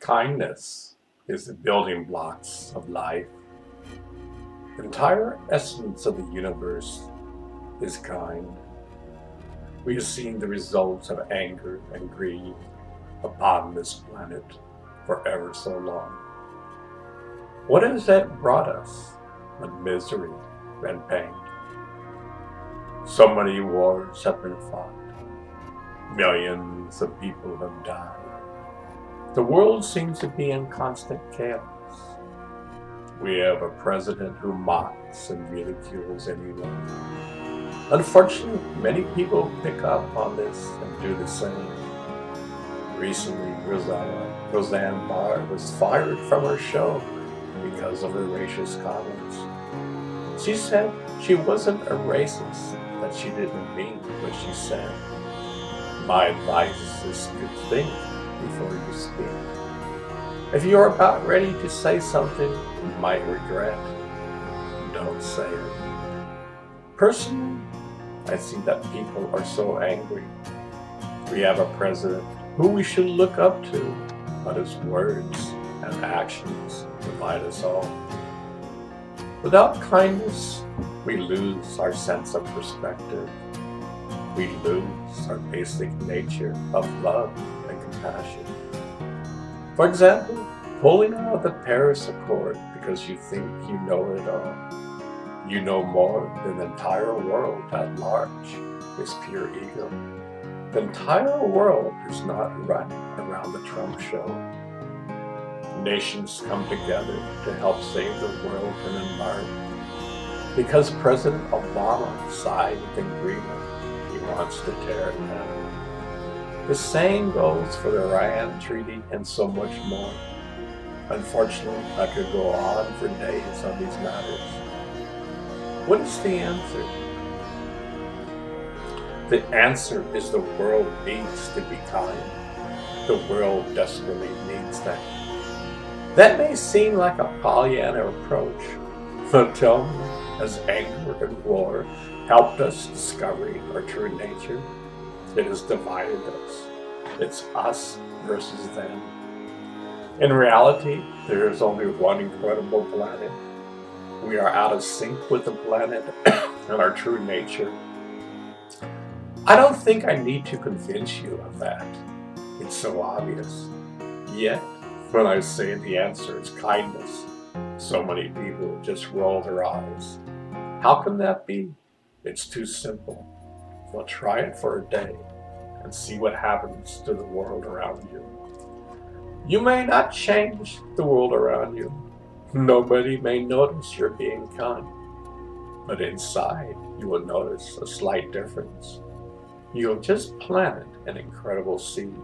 Kindness is the building blocks of life. The entire essence of the universe is kind. We have seen the results of anger and greed upon this planet for ever so long. What has that brought us but misery and pain? So many wars have been fought. Millions of people have died. The world seems to be in constant chaos. We have a president who mocks and ridicules anyone. Unfortunately, many people pick up on this and do the same. Recently, Roseanne Barr was fired from her show because of her racist comments. She said she wasn't a racist, that she didn't mean what she said. My advice is to think before you speak. If you're about ready to say something you might regret, don't say it. Personally, I see that people are so angry. We have a president who we should look up to, but his words and actions divide us all. Without kindness, we lose our sense of perspective. We lose our basic nature of love and compassion. For example, pulling out of the Paris Accord because you think you know it all. You know more than the entire world at large is pure ego. The entire world is not run around the Trump show. Nations come together to help save the world and environment. Because President Obama signed the agreement, he wants to tear it down. The same goes for the Iran Treaty and so much more. Unfortunately, I could go on for days on these matters. What is the answer? The answer is the world needs to be kind. The world desperately needs that. That may seem like a Pollyanna approach, but tell me, has anger and war helped us discover our true nature? It has divided us. It's us versus them. In reality, there is only one incredible planet. We are out of sync with the planet and our true nature. I don't think I need to convince you of that. It's so obvious. Yet, when I say the answer is kindness, so many people just roll their eyes. How can that be? It's too simple. Well, try it for a day and see what happens to the world around you. You may not change the world around you. Nobody may notice you're being kind. But inside, you will notice a slight difference. You'll just plant an incredible seed.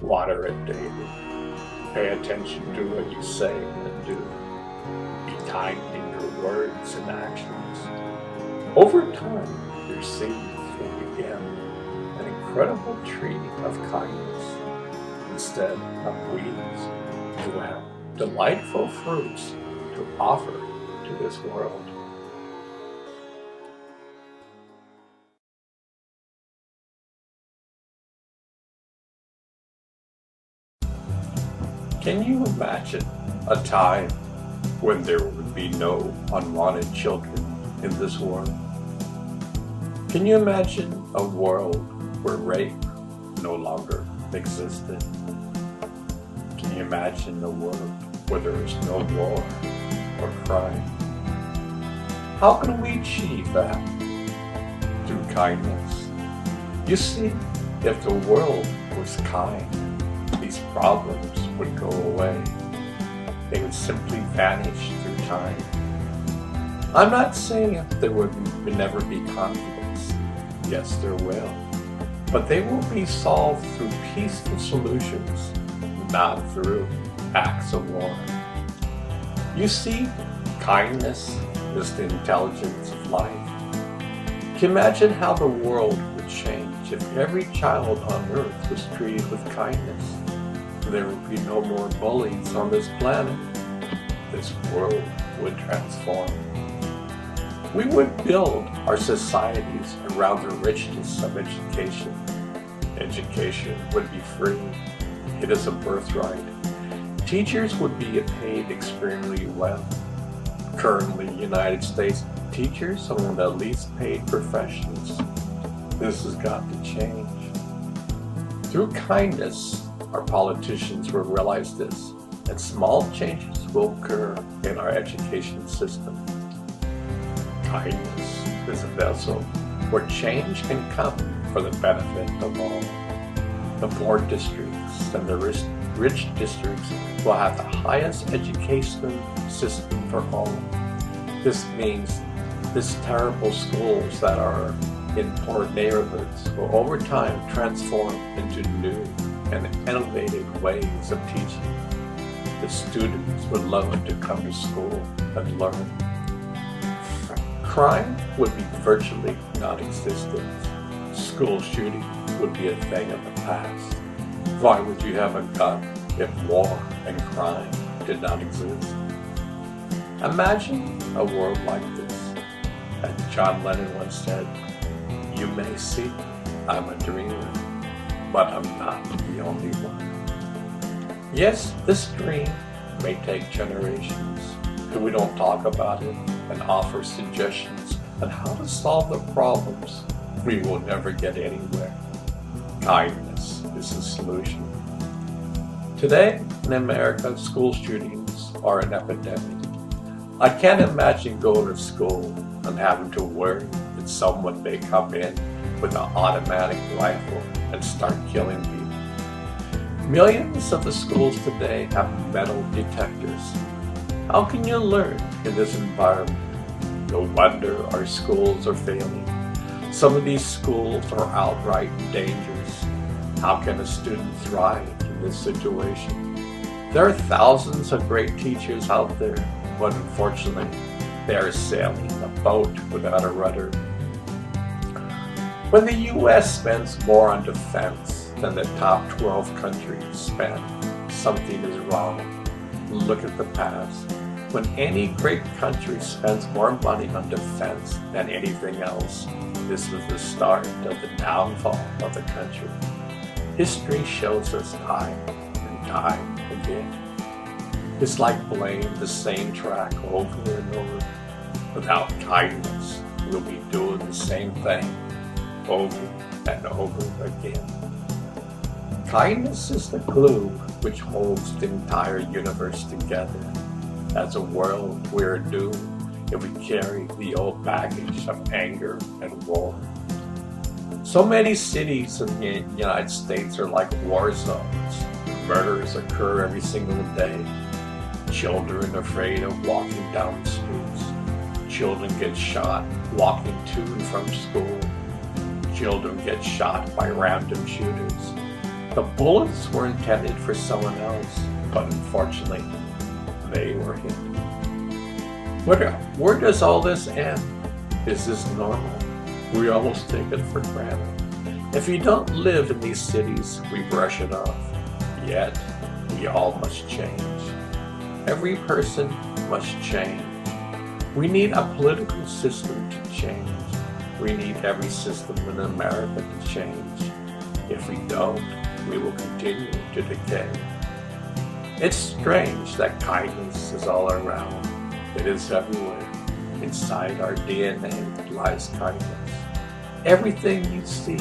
Water it daily. Pay attention to what you say and do. Be kind in your words and actions. Over time, your seeds will begin an incredible tree of kindness. Instead of weeds, you will have delightful fruits to offer to this world. Can you imagine a time when there would be no unwanted children in this world? Can you imagine a world where rape no longer existed? Can you imagine a world where there is no war or crime? How can we achieve that? Through kindness. You see, if the world was kind, these problems would go away. They would simply vanish through time. I'm not saying there would never be conflicts. Yes, there will. But they will be solved through peaceful solutions, not through acts of war. You see, kindness is the intelligence of life. Can you imagine how the world would change if every child on earth was treated with kindness? There would be no more bullies on this planet. This world would transform. We would build our societies around the richness of education. Education would be free. It is a birthright. Teachers would be paid extremely well. Currently, in the United States, teachers are one of the least paid professions. This has got to change. Through kindness, our politicians will realize this, and small changes will occur in our education system. Kindness is a vessel where change can come for the benefit of all. The poor districts and the rich districts will have the highest educational system for all. This means these terrible schools that are in poor neighborhoods will over time transform into new and innovative ways of teaching. The students would love to come to school and learn. Crime would be virtually non-existent. School shooting would be a thing of the past. Why would you have a gun if war and crime did not exist? Imagine a world like this. As John Lennon once said, "You may see I'm a dreamer, but I'm not the only one." Yes, this dream may take generations. If we don't talk about it and offer suggestions on how to solve the problems, we will never get anywhere. Kindness is the solution. Today in America, school shootings are an epidemic. I can't imagine going to school and having to worry that someone may come in with an automatic rifle and start killing people. Millions of the schools today have metal detectors. How can you learn in this environment? No wonder our schools are failing. Some of these schools are outright dangerous. How can a student thrive in this situation? There are thousands of great teachers out there, but unfortunately, they are sailing a boat without a rudder. When the U.S. spends more on defense than the top 12 countries spend, something is wrong. Look at the past. When any great country spends more money on defense than anything else, this was the start of the downfall of the country. History shows us time and time again. It's like playing the same track over and over. Without kindness, we'll be doing the same thing over and over again. Kindness is the glue which holds the entire universe together. As a world, we are doomed if we carry the old baggage of anger and war. So many cities in the United States are like war zones. Murders occur every single day. Children afraid of walking down the streets. Children get shot walking to and from school. Children get shot by random shooters. The bullets were intended for someone else, but unfortunately, they were hit. Where does all this end? Is this normal? We almost take it for granted. If you don't live in these cities, we brush it off. Yet, we all must change. Every person must change. We need a political system to change. We need every system in America to change. If we don't, we will continue to decay. It's strange that kindness is all around. It is everywhere. Inside our DNA lies kindness. Everything you see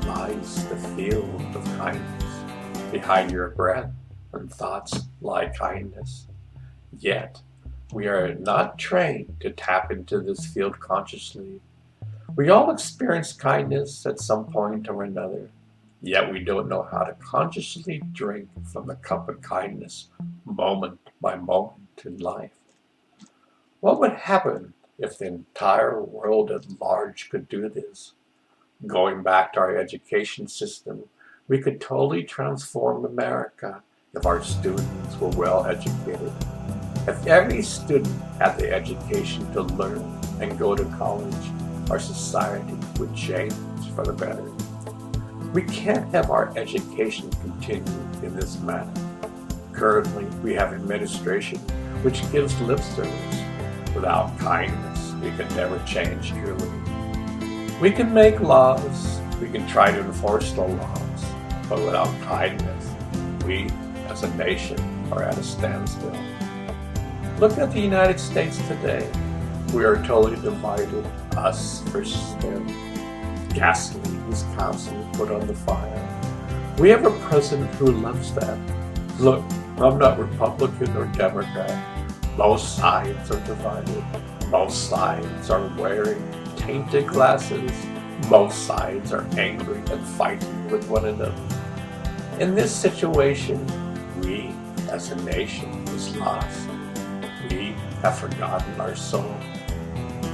lies the field of kindness. Behind your breath and thoughts lie kindness. Yet, we are not trained to tap into this field consciously. We all experience kindness at some point or another. Yet we don't know how to consciously drink from the cup of kindness moment by moment in life. What would happen if the entire world at large could do this? Going back to our education system, we could totally transform America if our students were well educated. If every student had the education to learn and go to college, our society would change for the better. We can't have our education continue in this manner. Currently, we have administration which gives lip service. Without kindness, we can never change truly. We can make laws, we can try to enforce the laws, but without kindness, we as a nation are at a standstill. Look at the United States today. We are totally divided, us versus them. Gasoline is constantly put on the fire. We have a president who loves that. Look, I'm not Republican or Democrat. Both sides are divided. Both sides are wearing tainted glasses. Both sides are angry and fighting with one another. In this situation, we as a nation is lost. We have forgotten our soul.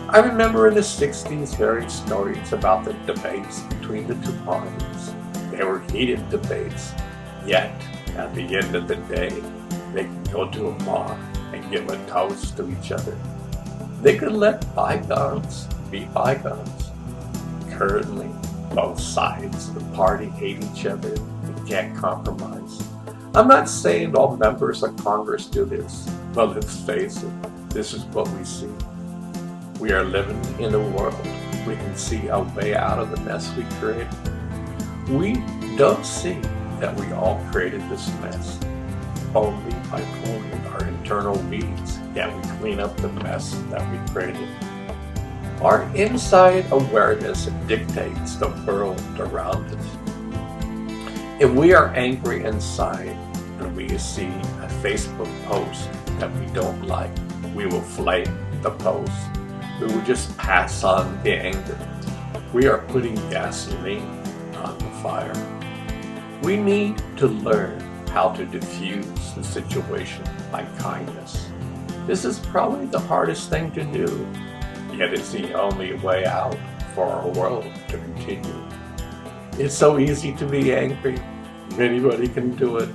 I remember in the 60s hearing stories about the debates between the two parties. They were heated debates, yet at the end of the day, they could go to a bar and give a toast to each other. They could let bygones be bygones. Currently, both sides of the party hate each other and can't compromise. I'm not saying all members of Congress do this, but let's face it, this is what we see. We are living in a world we can see a way out of the mess we created. We don't see that we all created this mess. Only by pulling our internal weeds can we clean up the mess that we created. Our inside awareness dictates the world around us. If we are angry inside and we see a Facebook post that we don't like, we will flame the post. We will just pass on the anger. We are putting gasoline on the fire. We need to learn how to diffuse the situation by kindness. This is probably the hardest thing to do, yet it's the only way out for our world to continue. It's so easy to be angry. Anybody can do it,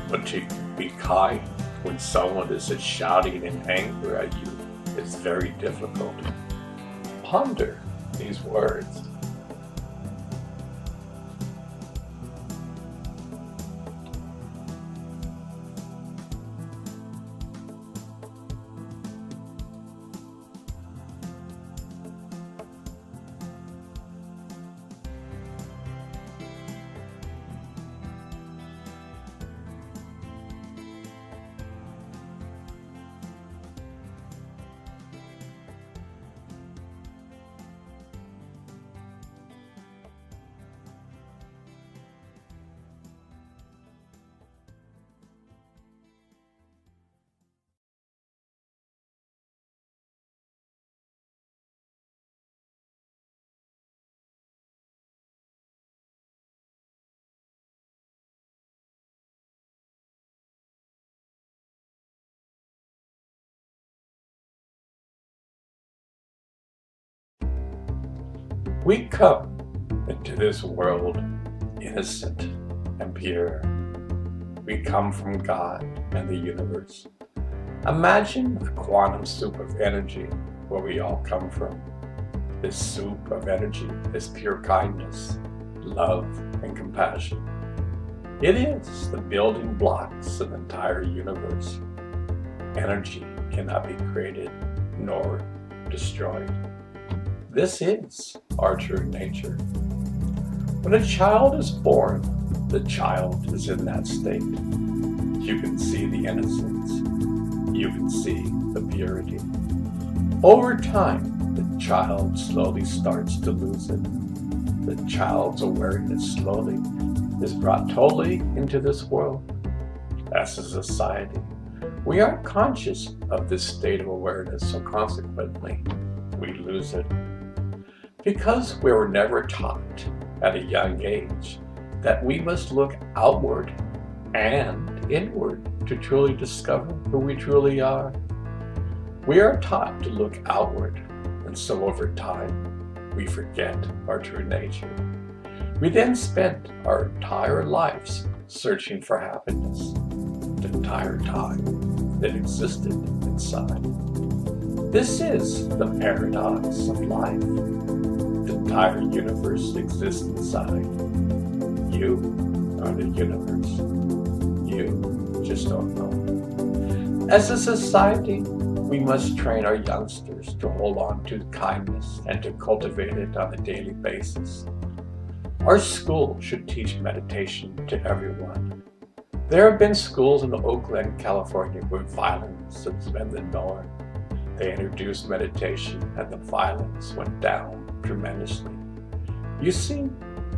but to be kind when someone is just shouting in anger at you, it's very difficult. Ponder these words. We come into this world innocent and pure. We come from God and the universe. Imagine a quantum soup of energy where we all come from. This soup of energy is pure kindness, love, and compassion. It is the building blocks of the entire universe. Energy cannot be created nor destroyed. This is our true nature. When a child is born, the child is in that state. You can see the innocence. You can see the purity. Over time, the child slowly starts to lose it. The child's awareness slowly is brought totally into this world. As a society, we are conscious of this state of awareness, so consequently, we lose it. Because we were never taught at a young age that we must look outward and inward to truly discover who we truly are. We are taught to look outward, and so over time, we forget our true nature. We then spent our entire lives searching for happiness, the entire time that existed inside. This is the paradox of life. The entire universe exists inside. You are the universe. You just don't know. As a society, we must train our youngsters to hold on to kindness and to cultivate it on a daily basis. Our school should teach meditation to everyone. There have been schools in Oakland, California, where violence has been the norm. They introduced meditation and the violence went down tremendously. You see,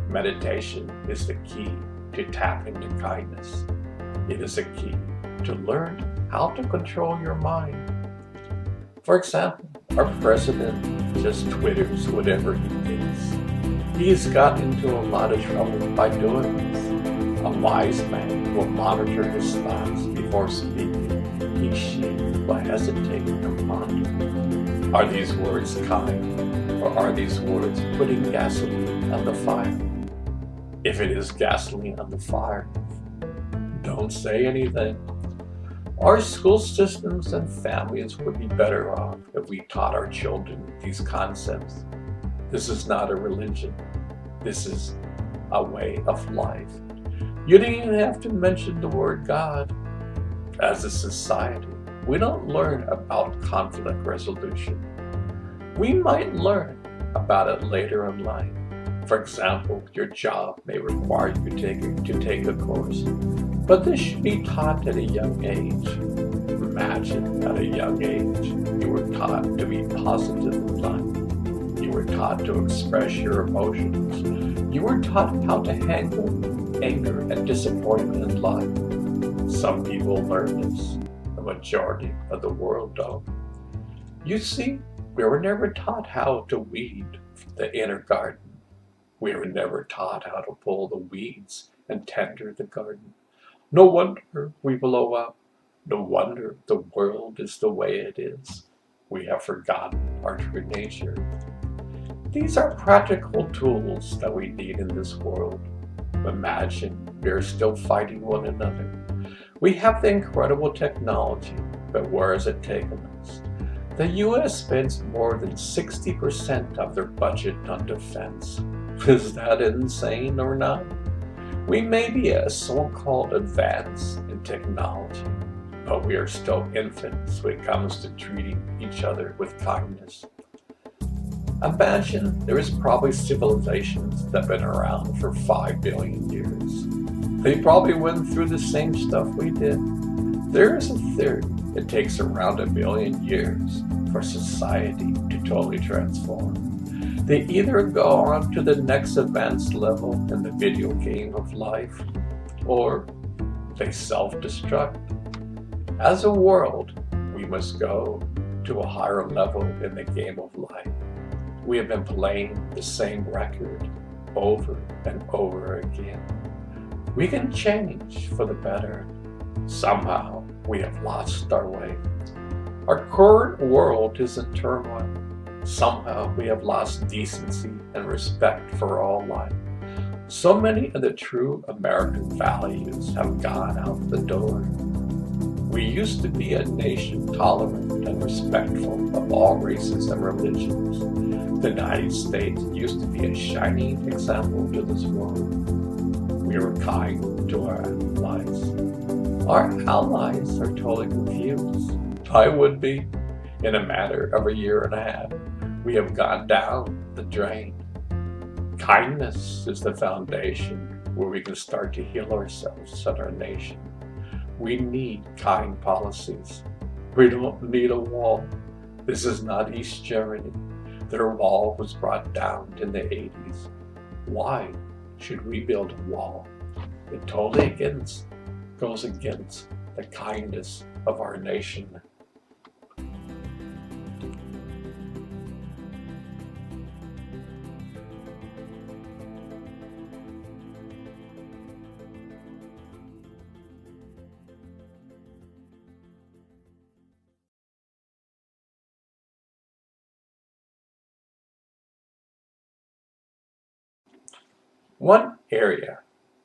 meditation is the key to tap into kindness. It is a key to learn how to control your mind. For example, our president just twitters whatever he thinks. He's got into a lot of trouble by doing this. A wise man will monitor his thoughts before speaking. She will hesitate and ponder. Are these words kind, or are these words putting gasoline on the fire? If it is gasoline on the fire, don't say anything. Our school systems and families would be better off if we taught our children these concepts. This is not a religion. This is a way of life. You don't even have to mention the word God. As a society, we don't learn about conflict resolution. We might learn about it later in life. For example, your job may require you to take a course, but this should be taught at a young age. Imagine at a young age, you were taught to be positive in life. You were taught to express your emotions. You were taught how to handle anger and disappointment in life. Some people learn this. The majority of the world don't. You see, we were never taught how to weed the inner garden. We were never taught how to pull the weeds and tender the garden. No wonder we blow up. No wonder the world is the way it is. We have forgotten our true nature. These are practical tools that we need in this world. Imagine we are still fighting one another. We have the incredible technology, but where has it taken us? The U.S. spends more than 60% of their budget on defense. Is that insane or not? We may be a so-called advance in technology, but we are still infants when it comes to treating each other with kindness. Imagine there is probably civilizations that have been around for 5 billion years. They probably went through the same stuff we did. There is a theory it takes around 1 billion years for society to totally transform. They either go on to the next advanced level in the video game of life, or they self-destruct. As a world, we must go to a higher level in the game of life. We have been playing the same record over and over again. We can change for the better. Somehow, we have lost our way. Our current world is in turmoil. Somehow, we have lost decency and respect for all life. So many of the true American values have gone out the door. We used to be a nation tolerant and respectful of all races and religions. The United States used to be a shining example to this world. We were kind to our allies. Our allies are totally confused. I would be. In a matter of a year and a half, we have gone down the drain. Kindness is the foundation where we can start to heal ourselves and our nation. We need kind policies. We don't need a wall. This is not East Germany. Their wall was brought down in the 80s. Why should we build a wall? It totally goes against the kindness of our nation. One area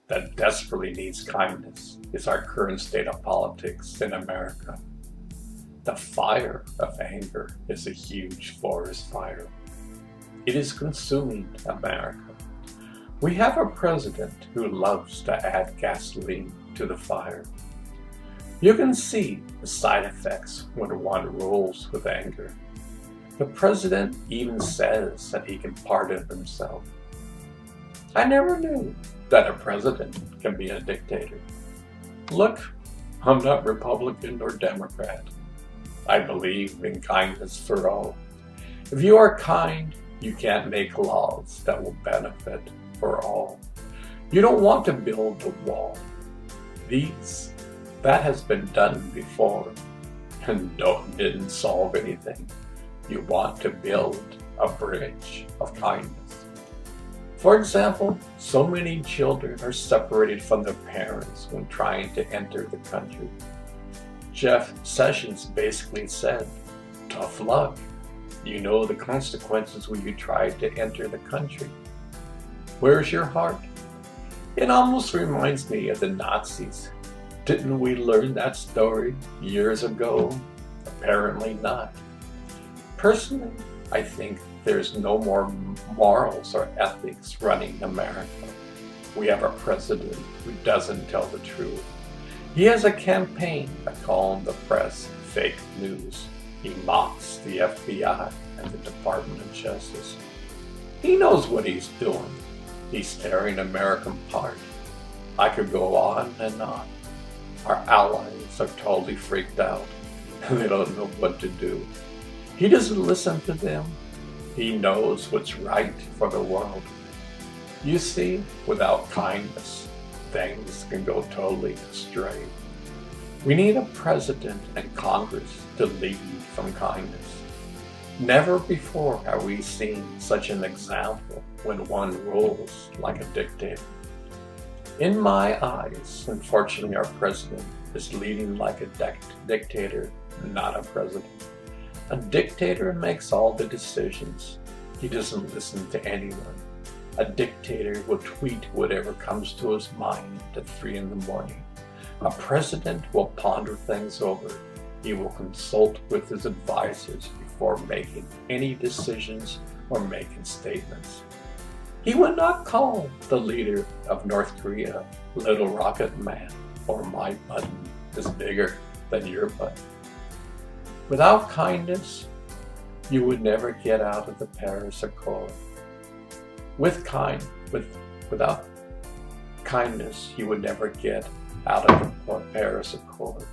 that desperately needs kindness is our current state of politics in America. The fire of anger is a huge forest fire. It is consuming America. We have a president who loves to add gasoline to the fire. You can see the side effects when one rules with anger. The president even says that he can pardon himself. I never knew that a president can be a dictator. Look, I'm not Republican or Democrat. I believe in kindness for all. If you are kind, you can't make laws that will benefit for all. You don't want to build a wall. That has been done before and didn't solve anything. You want to build a bridge of kindness. For example, so many children are separated from their parents when trying to enter the country. Jeff Sessions basically said, "Tough luck. You know the consequences when you try to enter the country. Where's your heart?" It almost reminds me of the Nazis. Didn't we learn that story years ago? Apparently not. Personally, I think there's no more morals or ethics running America. We have a president who doesn't tell the truth. He has a campaign of calling the press fake news. He mocks the FBI and the Department of Justice. He knows what he's doing. He's tearing America apart. I could go on and on. Our allies are totally freaked out and they don't know what to do. He doesn't listen to them. He knows what's right for the world. You see, without kindness, things can go totally astray. We need a president and Congress to lead from kindness. Never before have we seen such an example when one rules like a dictator. In my eyes, unfortunately, our president is leading like a dictator, not a president. A dictator makes all the decisions. He doesn't listen to anyone. A dictator will tweet whatever comes to his mind at 3 in the morning. A president will ponder things over. He will consult with his advisors before making any decisions or making statements. He would not call the leader of North Korea Little Rocket Man or my button is bigger than your button. Without kindness, you would never get out of the Paris Accord. Without kindness, you would never get out of the Paris Accord.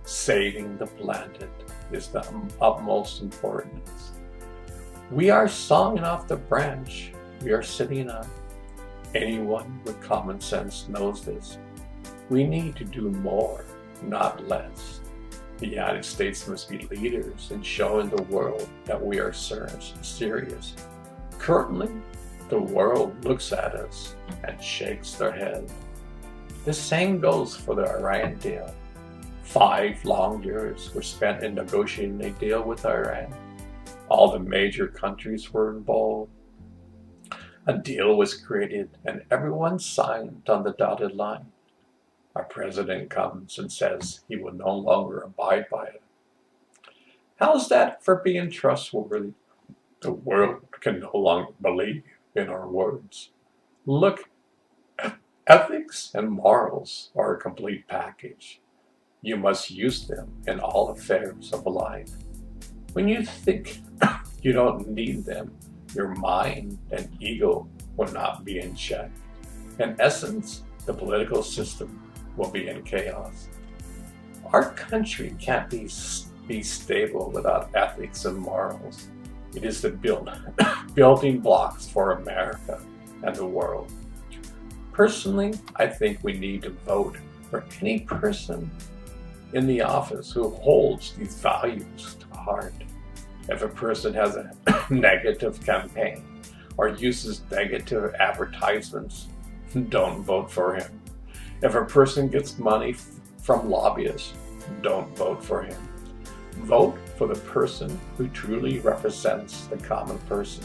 Saving the planet is the utmost importance. We are sawing off the branch we are sitting on. Anyone with common sense knows this. We need to do more, not less. The United States must be leaders in showing the world that we are serious. Currently, the world looks at us and shakes their head. The same goes for the Iran deal. 5 long years were spent in negotiating a deal with Iran. All the major countries were involved. A deal was created and everyone signed on the dotted line. Our president comes and says he will no longer abide by it. How's that for being trustworthy? The world can no longer believe in our words. Look, ethics and morals are a complete package. You must use them in all affairs of life. When you think you don't need them, your mind and ego will not be in check. In essence, the political system will be in chaos. Our country can't be stable without ethics and morals. It is the building blocks for America and the world. Personally, I think we need to vote for any person in the office who holds these values to heart. If a person has a negative campaign or uses negative advertisements, don't vote for him. If a person gets money from lobbyists, don't vote for him. Vote for the person who truly represents the common person.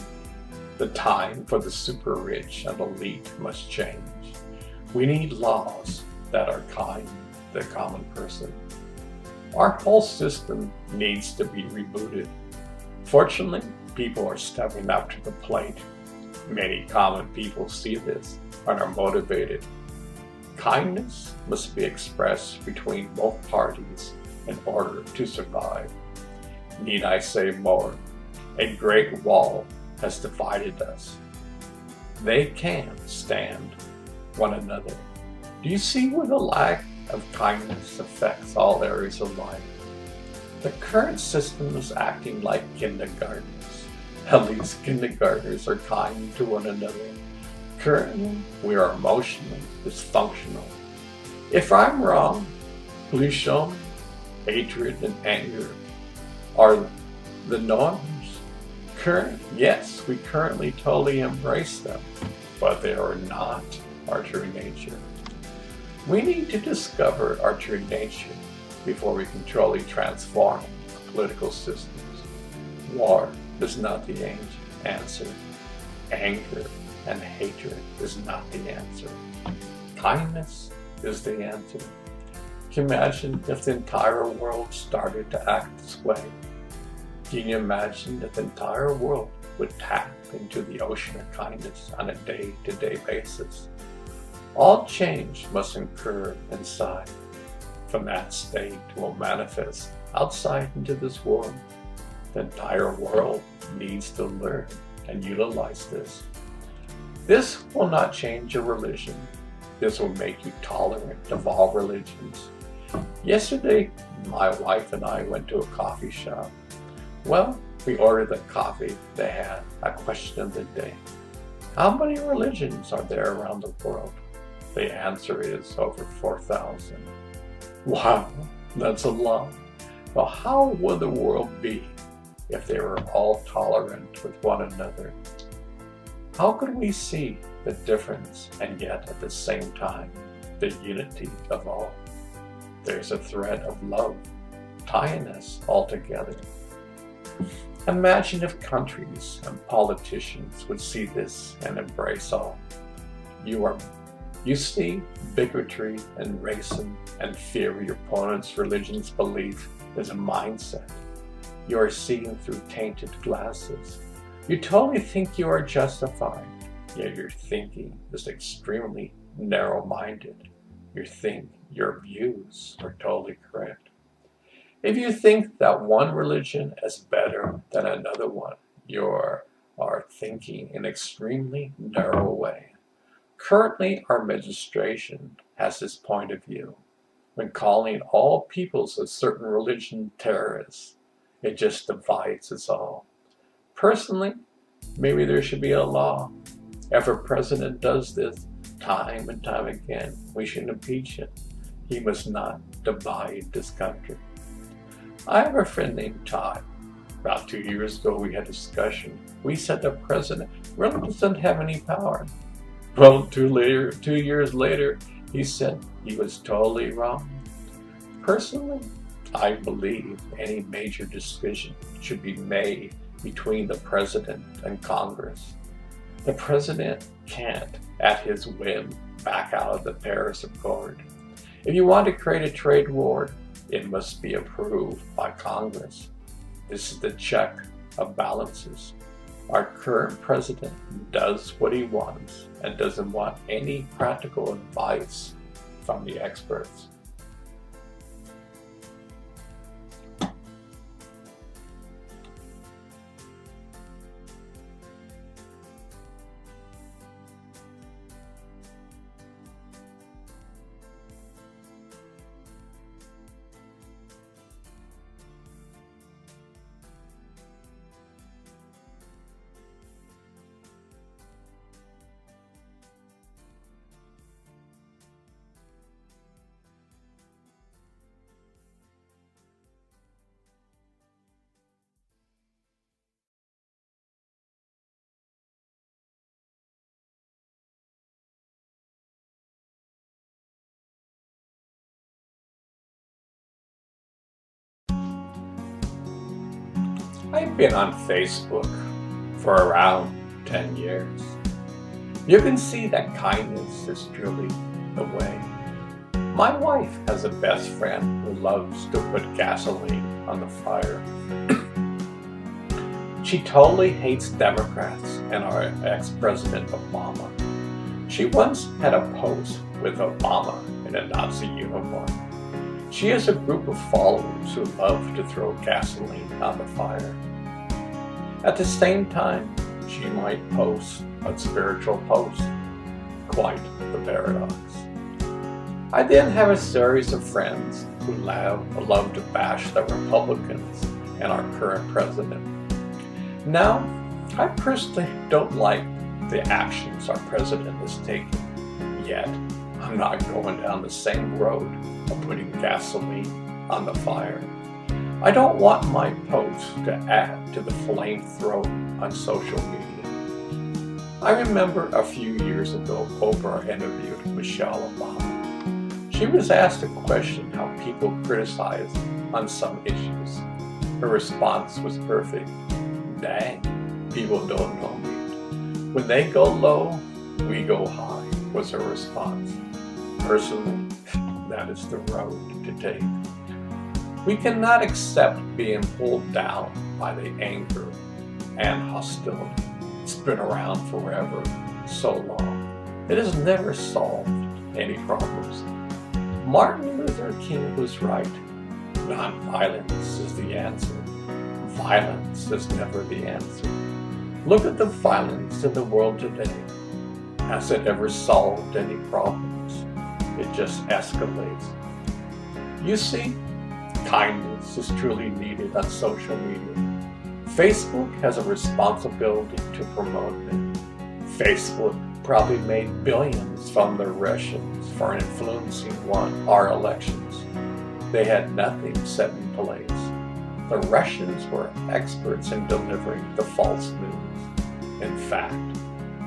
The time for the super rich and elite must change. We need laws that are kind to the common person. Our whole system needs to be rebooted. Fortunately, people are stepping up to the plate. Many common people see this and are motivated. Kindness must be expressed between both parties in order to survive. Need I say more? A great wall has divided us. They can't stand one another. Do you see where the lack of kindness affects all areas of life. The current system is acting like kindergartens. At least kindergartners are kind to one another. Currently, we are emotionally dysfunctional. If I'm wrong, please show me. Hatred and anger are the norms. Yes, we currently totally embrace them, but they are not our true nature. We need to discover our true nature before we can truly transform political systems. War is not the answer. Anger and hatred is not the answer. Kindness is the answer. Can you imagine if the entire world started to act this way? Can you imagine if the entire world would tap into the ocean of kindness on a day-to-day basis? All change must occur inside. From that state will manifest outside into this world. The entire world needs to learn and utilize this. This will not change your religion. This will make you tolerant of all religions. Yesterday, my wife and I went to a coffee shop. Well, we ordered the coffee. They had a question of the day. How many religions are there around the world? The answer is over 4,000. Wow, that's a lot. Well, how would the world be if they were all tolerant with one another? How could we see the difference and yet at the same time the unity of all? There's a thread of love tying us all together. Imagine if countries and politicians would see this and embrace all. You see bigotry and racism and fear of your opponent's religion's belief is a mindset. You are seeing through tainted glasses. You totally think you are justified, yet your thinking is extremely narrow-minded. You think your views are totally correct. If you think that one religion is better than another one, you are thinking in an extremely narrow way. Currently, our administration has this point of view. When calling all peoples of certain religion terrorists, it just divides us all. Personally, maybe there should be a law. If a president does this time and time again, we should impeach him. He must not divide this country. I have a friend named Todd. About 2 years ago, we had a discussion. We said the president really doesn't have any power. Well, 2 years later, he said he was totally wrong. Personally, I believe any major decision should be made between the president and Congress. The president can't, at his whim, back out of the Paris Accord. If you want to create a trade war, it must be approved by Congress. This is the check of balances. Our current president does what he wants and doesn't want any practical advice from the experts. I've been on Facebook for around 10 years. You can see that kindness is truly the way. My wife has a best friend who loves to put gasoline on the fire. She totally hates Democrats and our ex-president Obama. She once had a post with Obama in a Nazi uniform. She has a group of followers who love to throw gasoline on the fire. At the same time, she might post a spiritual post. Quite the paradox. I then have a series of friends who love to bash the Republicans and our current president. Now, I personally don't like the actions our president is taking, yet I'm not going down the same road of putting gasoline on the fire. I don't want my posts to add to the flamethrower on social media. I remember a few years ago, Oprah interviewed Michelle Obama. She was asked a question how people criticize on some issues. Her response was perfect. Dang, people don't know me. When they go low, we go high, was her response. Personally, that is the road to take. We cannot accept being pulled down by the anger and hostility. It's been around forever, so long. It has never solved any problems. Martin Luther King was right. Nonviolence is the answer. Violence is never the answer. Look at the violence in the world today. Has it ever solved any problems? It just escalates. You see, kindness is truly needed on social media. Facebook has a responsibility to promote it. Facebook probably made billions from the Russians for influencing our elections. They had nothing set in place. The Russians were experts in delivering the false news. In fact,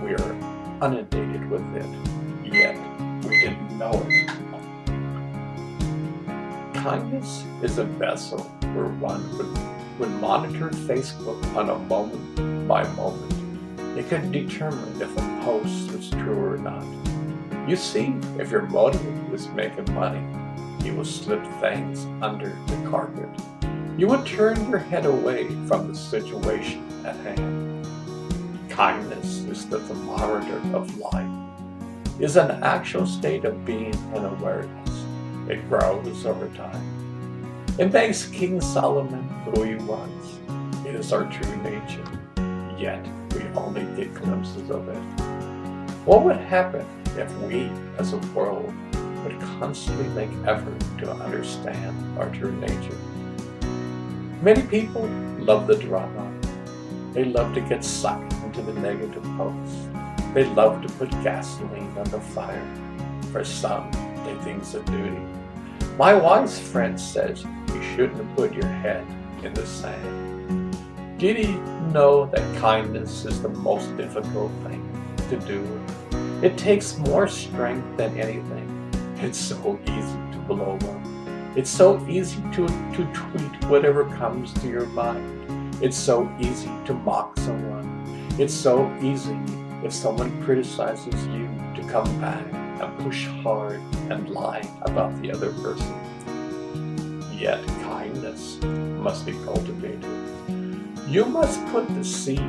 we are inundated with it, yet we didn't know it. Kindness is a vessel where one would monitor Facebook on a moment by moment. It could determine if a post was true or not. You see, if your motive is making money, you will slip things under the carpet. You would turn your head away from the situation at hand. Kindness is the thermometer of life. It is an actual state of being and awareness. It grows over time. It makes King Solomon who he was. It is our true nature, yet we only get glimpses of it. What would happen if we, as a world, would constantly make effort to understand our true nature? Many people love the drama. They love to get sucked into the negative posts. They love to put gasoline on the fire. For some, they think it's a duty. My wife's friend says you shouldn't put your head in the sand. Did you know that kindness is the most difficult thing to do? It takes more strength than anything. It's so easy to blow up. It's so easy to tweet whatever comes to your mind. It's so easy to mock someone. It's so easy if someone criticizes you to come back and push hard and lie about the other person. Yet kindness must be cultivated. You must put the seed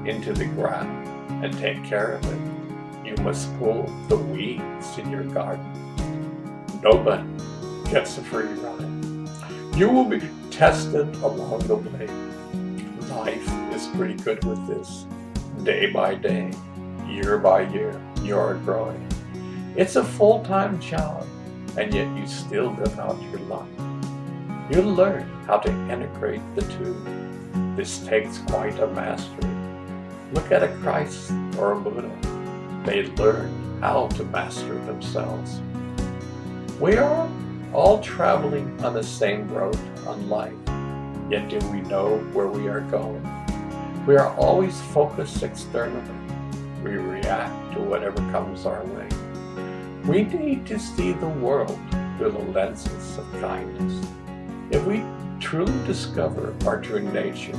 into the ground and take care of it. You must pull the weeds in your garden. Nobody gets a free ride. You will be tested along the way. Life is pretty good with this. Day by day, year by year, you are growing. It's a full-time job, and yet you still live out your life. You learn how to integrate the two. This takes quite a mastery. Look at a Christ or a Buddha. They learn how to master themselves. We are all traveling on the same road on life, yet do we know where we are going? We are always focused externally. We react to whatever comes our way. We need to see the world through the lenses of kindness. If we truly discover our true nature,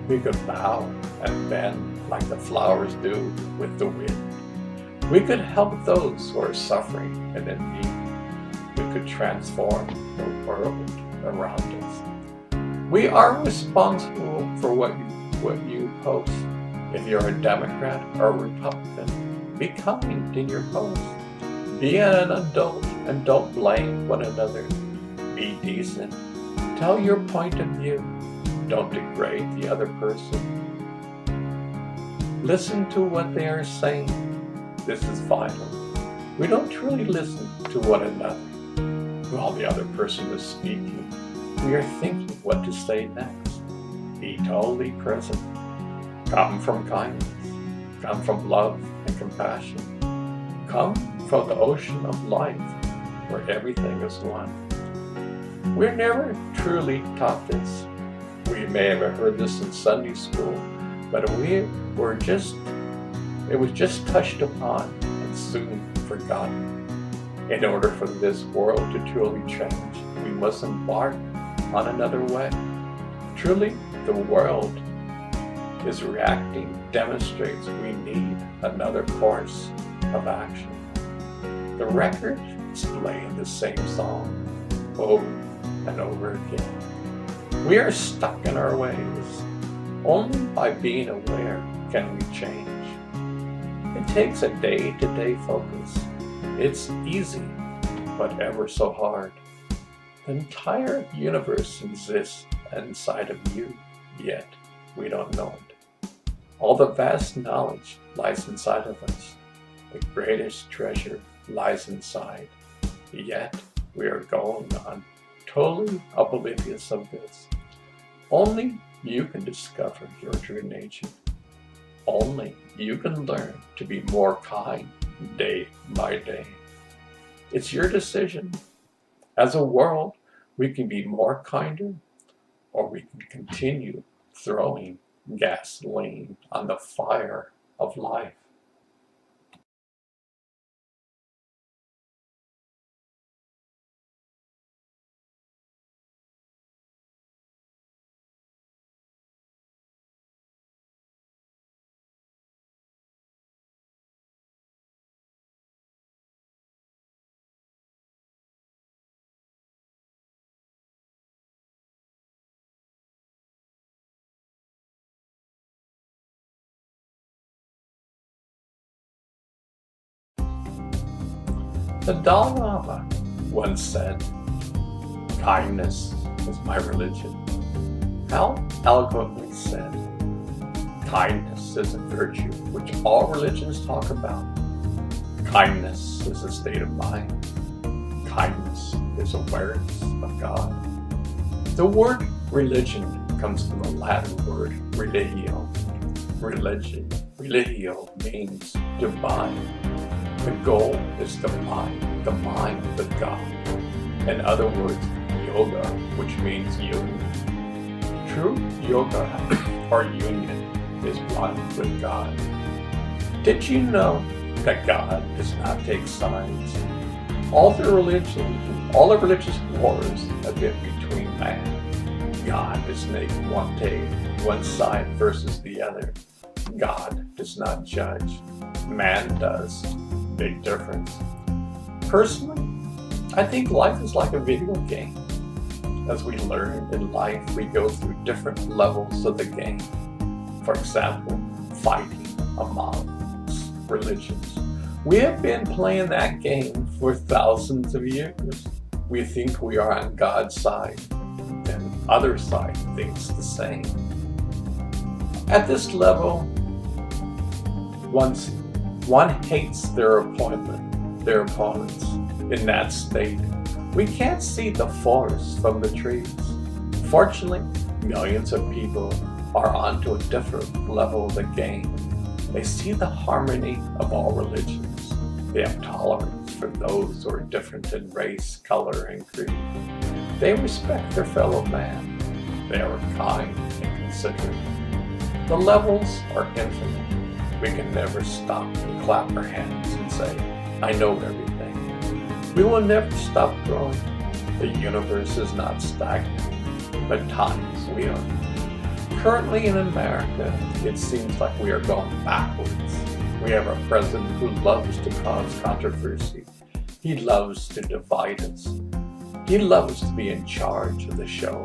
we could bow and bend like the flowers do with the wind. We could help those who are suffering and in need. We could transform the world around us. We are responsible for what you post. If you're a Democrat or a Republican, be kind in your post. Be an adult and don't blame one another. Be decent. Tell your point of view. Don't degrade the other person. Listen to what they are saying. This is vital. We don't truly listen to one another. While the other person is speaking, we are thinking what to say next. Be totally present. Come from kindness. Come from love and compassion. Come from the ocean of life where everything is one. We're never truly taught this. We may have heard this in Sunday school, but it was just touched upon and soon forgotten. In order for this world to truly change, we must embark on another way. Truly, the world is reacting, demonstrates we need another course of action. The record is playing the same song over and over again. We are stuck in our ways. Only by being aware can we change. It takes a day-to-day focus. It's easy, but ever so hard. The entire universe exists inside of you, yet we don't know it. All the vast knowledge lies inside of us. The greatest treasure lies inside, yet we are going on totally oblivious of this. Only you can discover your true nature. Only you can learn to be more kind day by day. It's your decision. As a world, we can be more kinder, or we can continue throwing gasoline on the fire of life. The Dalai Lama once said, "Kindness is my religion." How eloquently said. Kindness is a virtue which all religions talk about. Kindness is a state of mind. Kindness is awareness of God. The word religion comes from the Latin word religio. Religio means divine. The goal is the mind with God. In other words, yoga, which means union. True yoga or union is one with God. Did you know that God does not take sides? All the religious wars have been between man. God does not take one side versus the other. God does not judge. Man does. Big difference. Personally, I think life is like a video game. As we learn in life, we go through different levels of the game. For example, fighting amongst religions. We have been playing that game for thousands of years. We think we are on God's side, and other side thinks the same. At this level, one hates their opponents. In that state, we can't see the forest from the trees. Fortunately, millions of people are onto a different level of the game. They see the harmony of all religions. They have tolerance for those who are different in race, color, and creed. They respect their fellow man. They are kind and considerate. The levels are infinite. We can never stop and clap our hands and say, "I know everything." We will never stop growing. The universe is not stagnant, but at times we are. Currently in America, it seems like we are going backwards. We have a president who loves to cause controversy. He loves to divide us. He loves to be in charge of the show.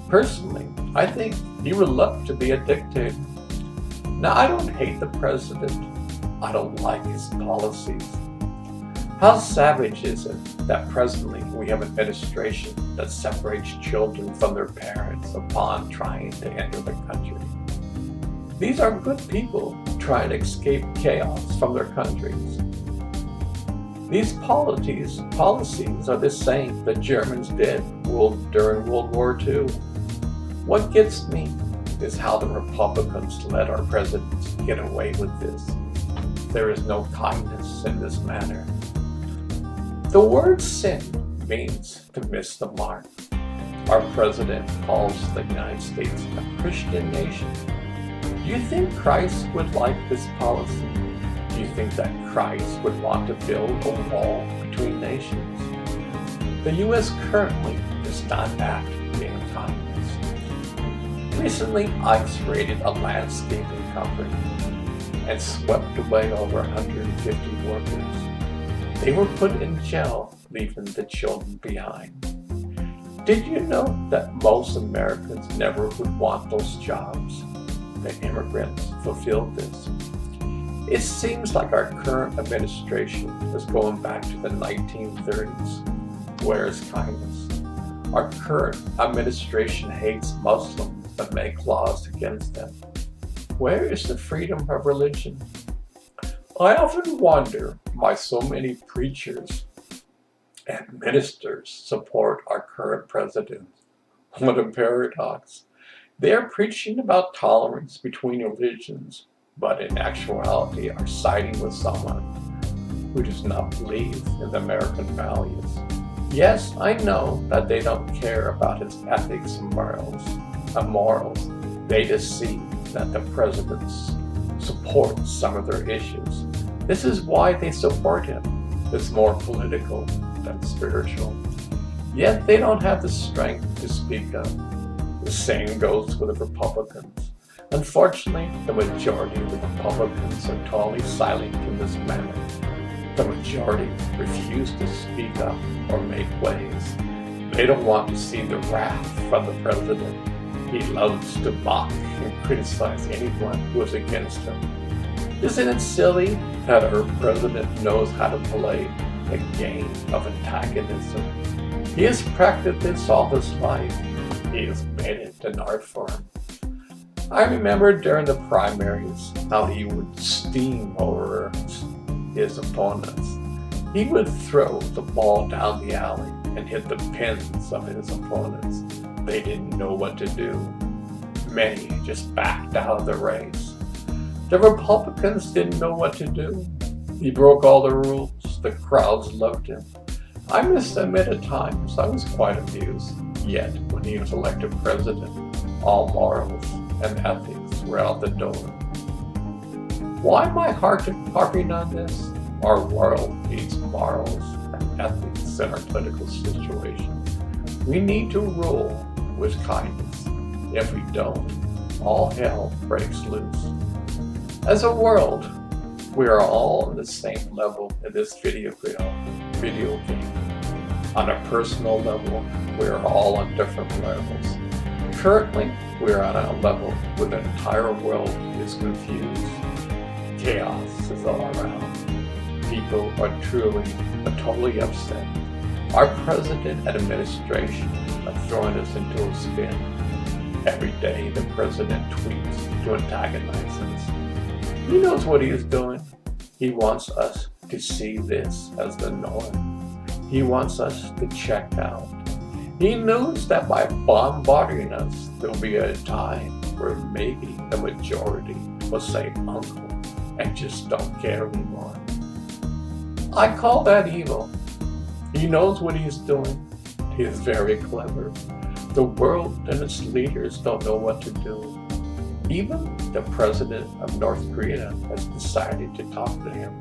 Personally, I think he would love to be a dictator. Now, I don't hate the president. I don't like his policies. How savage is it that presently we have an administration that separates children from their parents upon trying to enter the country? These are good people trying to escape chaos from their countries. These policies are the same the Germans did during World War II. What gets me is how the Republicans let our presidents get away with this. There is no kindness in this matter. The word sin means to miss the mark. Our president calls the United States a Christian nation. Do you think Christ would like this policy? Do you think that Christ would want to build a wall between nations? The U.S. currently does not act in kindness. Recently, ICE raided a landscaping company and swept away over 150 workers. They were put in jail, leaving the children behind. Did you know that most Americans never would want those jobs? The immigrants fulfilled this. It seems like our current administration is going back to the 1930s. Where is kindness? Our current administration hates Muslims but make laws against them. Where is the freedom of religion? I often wonder why so many preachers and ministers support our current president. What a paradox. They are preaching about tolerance between religions, but in actuality are siding with someone who does not believe in the American values. Yes, I know that they don't care about his ethics and morals. They just see that the president supports some of their issues. This is why they support him. It's more political than spiritual. Yet they don't have the strength to speak up. The same goes with the Republicans. Unfortunately, the majority of the Republicans are totally silent in this matter. The majority refuse to speak up or make waves. They don't want to see the wrath from the president. He loves to mock and criticize anyone who is against him. Isn't it silly that our president knows how to play the game of antagonism? He has practiced this all his life. He has made it an art for him. I remember during the primaries how he would steam over his opponents. He would throw the ball down the alley and hit the pins of his opponents. They didn't know what to do. Many just backed out of the race. The Republicans didn't know what to do. He broke all the rules. The crowds loved him. I must admit at times I was quite amused. Yet, when he was elected president, all morals and ethics were out the door. Why am I harping on this? Our world needs morals and ethics in our political situation. We need to rule with kindness. If we don't, all hell breaks loose. As a world, we are all on the same level in this video game. On a personal level, we are all on different levels. Currently, we are on a level where the entire world is confused. Chaos is all around. People are totally upset. Our president and administration are throwing us into a spin. Every day, the president tweets to antagonize us. He knows what he is doing. He wants us to see this as the norm. He wants us to check out. He knows that by bombarding us, there'll be a time where maybe the majority will say uncle and just don't care anymore. I call that evil. He knows what he's doing. He is very clever. The world and its leaders don't know what to do. Even the president of North Korea has decided to talk to him.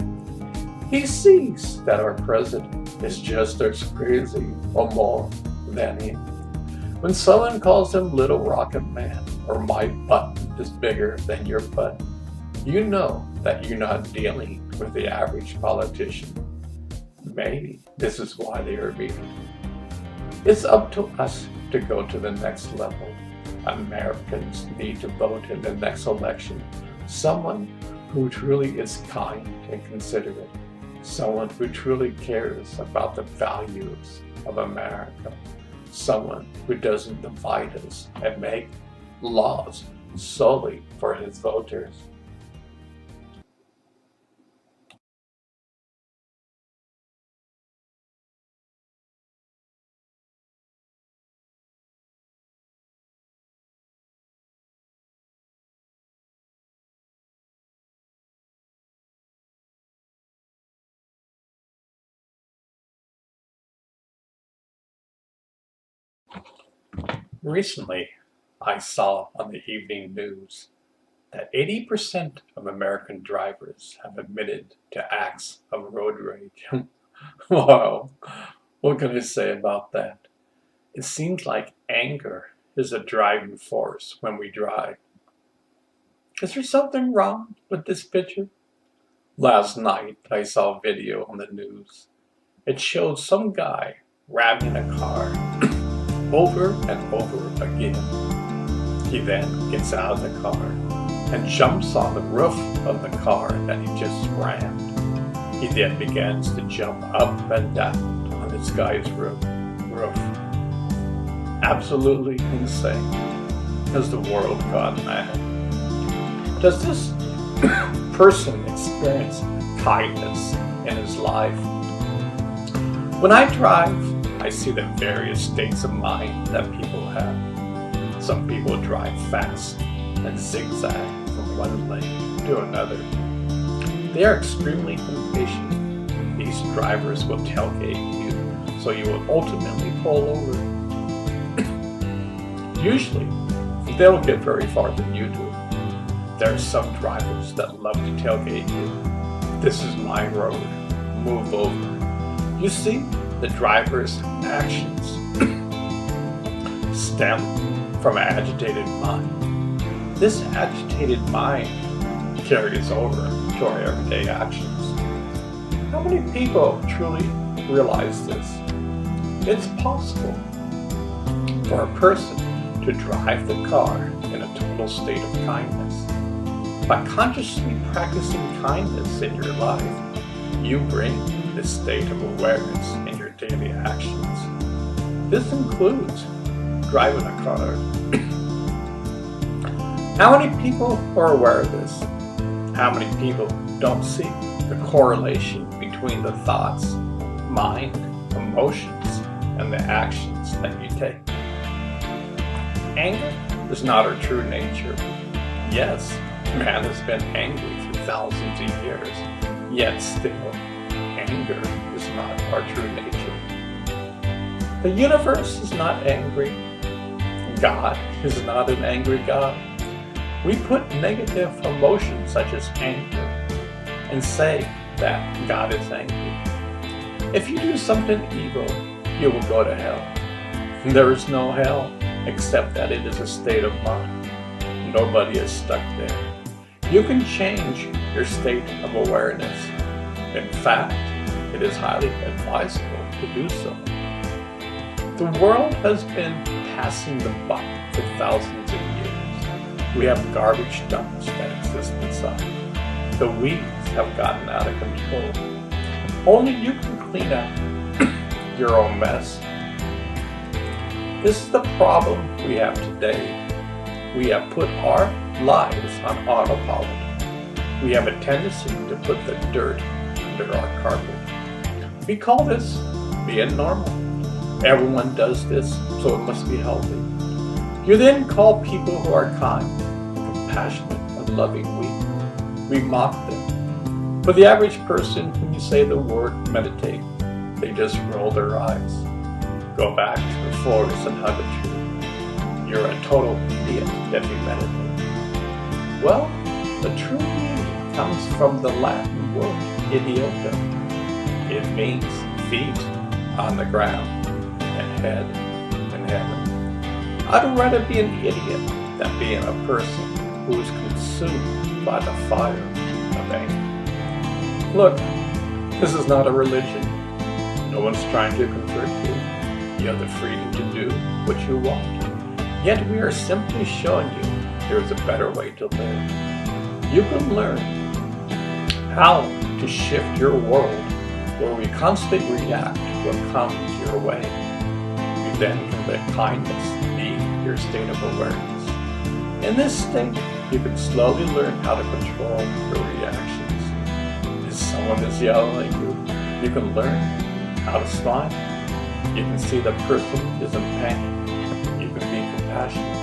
He sees that our president is just as crazy or more than him. When someone calls him Little Rocket Man or my button is bigger than your button, you know that you're not dealing with the average politician. Maybe this is why they are meeting. It's up to us to go to the next level. Americans need to vote in the next election someone who truly is kind and considerate, someone who truly cares about the values of America, someone who doesn't divide us and make laws solely for his voters. Recently, I saw on the evening news that 80% of American drivers have admitted to acts of road rage. Wow, what can I say about that? It seems like anger is a driving force when we drive. Is there something wrong with this picture? Last night, I saw a video on the news. It showed some guy ramming a car over and over again. He then gets out of the car and jumps on the roof of the car that he just rammed. He then begins to jump up and down on this guy's roof. Absolutely insane. Has the world gone mad? Does this person experience kindness in his life? When I drive, I see the various states of mind that people have. Some people drive fast and zigzag from one lane to another. They are extremely impatient. These drivers will tailgate you, so you will ultimately pull over. Usually, they don't get very far than you do. There are some drivers that love to tailgate you. This is my road. Move over. You see, the driver's actions stem from an agitated mind. This agitated mind carries over to our everyday actions. How many people truly realize this? It's possible for a person to drive the car in a total state of kindness. By consciously practicing kindness in your life, you bring this state of awareness in your daily actions. This includes driving a car. How many people are aware of this? How many people don't see the correlation between the thoughts, mind, emotions, and the actions that you take? Anger is not our true nature. Yes, man has been angry for thousands of years, yet still, anger is not our true nature. The universe is not angry. God is not an angry God. We put negative emotions such as anger and say that God is angry. If you do something evil, you will go to hell. There is no hell except that it is a state of mind. Nobody is stuck there. You can change your state of awareness. In fact, it is highly advisable to do so. The world has been passing the buck for thousands of years. We have garbage dumps that exist inside. The weeds have gotten out of control. Only you can clean up your own mess. This is the problem we have today. We have put our lives on autopilot. We have a tendency to put the dirt under our carpet. We call this being normal. Everyone does this, so it must be healthy. You then call people who are kind, compassionate, and loving weak. We mock them. For the average person, when you say the word meditate, they just roll their eyes. Go back to the forest and hug a tree. You're a total idiot if you meditate. Well, the true meaning comes from the Latin word idiota. It means feet on the ground and head in heaven. I'd rather be an idiot than being a person who is consumed by the fire of anger. Look, this is not a religion. No one's trying to convert you. You have the freedom to do what you want. Yet we are simply showing you there is a better way to live. You can learn how to shift your world where we constantly react to what comes your way. You then can let kindness be your state of awareness. In this state, you can slowly learn how to control your reactions. If someone is yelling at you, you can learn how to smile. You can see the person is in pain. You can be compassionate.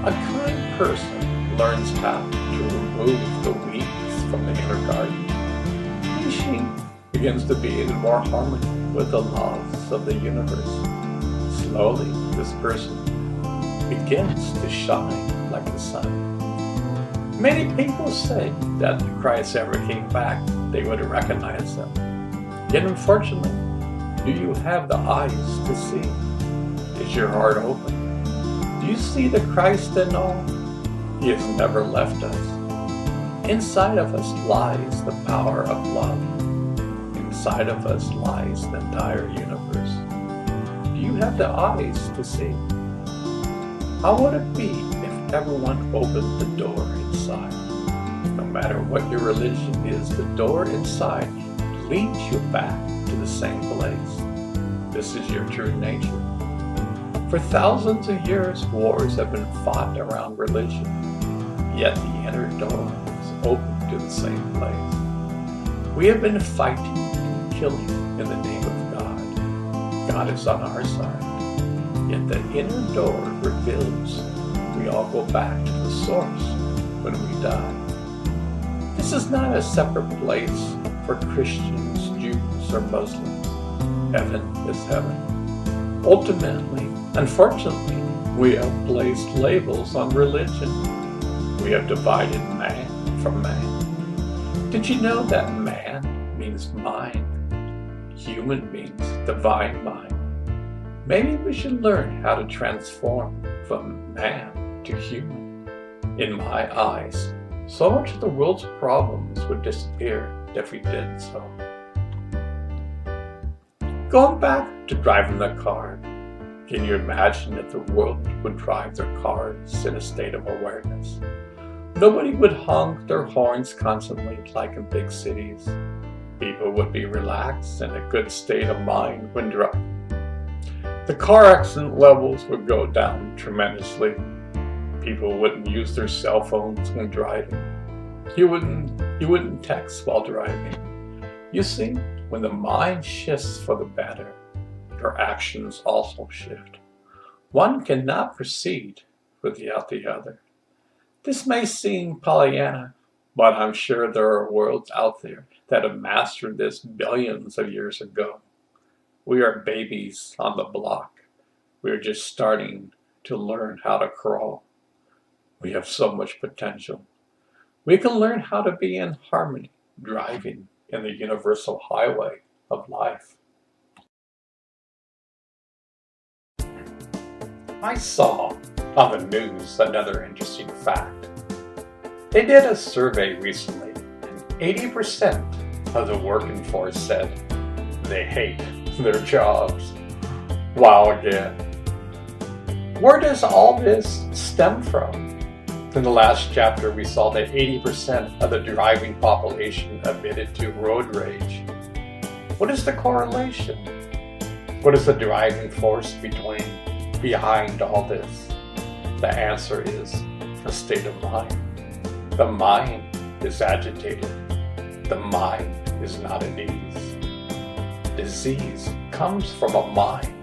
A kind person learns how to remove the weeds from the inner garden. And she begins to be in more harmony with the laws of the universe. Slowly, this person begins to shine like the sun. Many people say that if Christ ever came back, they would recognize him. Yet unfortunately, do you have the eyes to see? Is your heart open? Do you see the Christ in all? He has never left us. Inside of us lies the power of love. Inside of us lies the entire universe. Do you have the eyes to see? How would it be if everyone opened the door inside? No matter what your religion is, the door inside leads you back to the same place. This is your true nature. For thousands of years, wars have been fought around religion, yet the inner door is open to the same place. We have been fighting and killing in the name of God. God is on our side, yet the inner door reveals we all go back to the source when we die. This is not a separate place for Christians, Jews, or Muslims. Heaven is heaven. Ultimately, unfortunately, we have placed labels on religion. We have divided man from man. Did you know that man means mind? Human means divine mind. Maybe we should learn how to transform from man to human. In my eyes, so much of the world's problems would disappear if we did so. Going back to driving the car, can you imagine if the world would drive their cars in a state of awareness? Nobody would honk their horns constantly like in big cities. People would be relaxed and in a good state of mind when driving. The car accident levels would go down tremendously. People wouldn't use their cell phones when driving. You wouldn't text while driving. You see, when the mind shifts for the better, your actions also shift. One cannot proceed without the other. This may seem Pollyanna, but I'm sure there are worlds out there that have mastered this billions of years ago. We are babies on the block. We are just starting to learn how to crawl. We have so much potential. We can learn how to be in harmony, driving in the universal highway of life. I saw on the news another interesting fact. They did a survey recently, and 80% of the working force said they hate their jobs. Wow again. Where does all this stem from? In the last chapter, we saw that 80% of the driving population admitted to road rage. What is the correlation? What is the driving force behind all this? The answer is a state of mind. The mind is agitated. The mind is not at ease. Disease comes from a mind